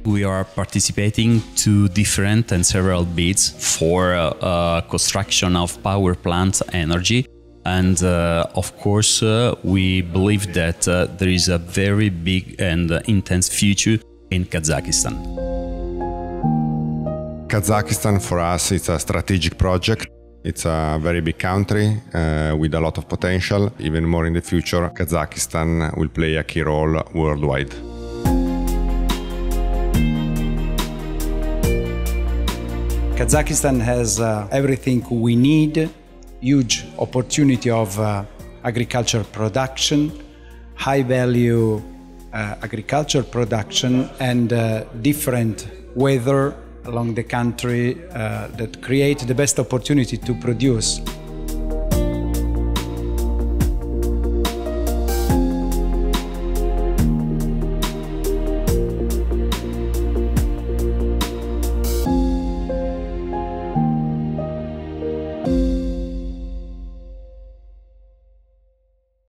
We are participating to different and several bids for construction of power plant energy. And of course, we believe that there is a very big and intense future in Kazakhstan. Kazakhstan for us is a strategic project. It's a very big country with a lot of potential. Even more in the future, Kazakhstan will play a key role worldwide. Kazakhstan has everything we need, huge opportunity of agriculture production, high value agriculture production, and different weather along the country that create the best opportunity to produce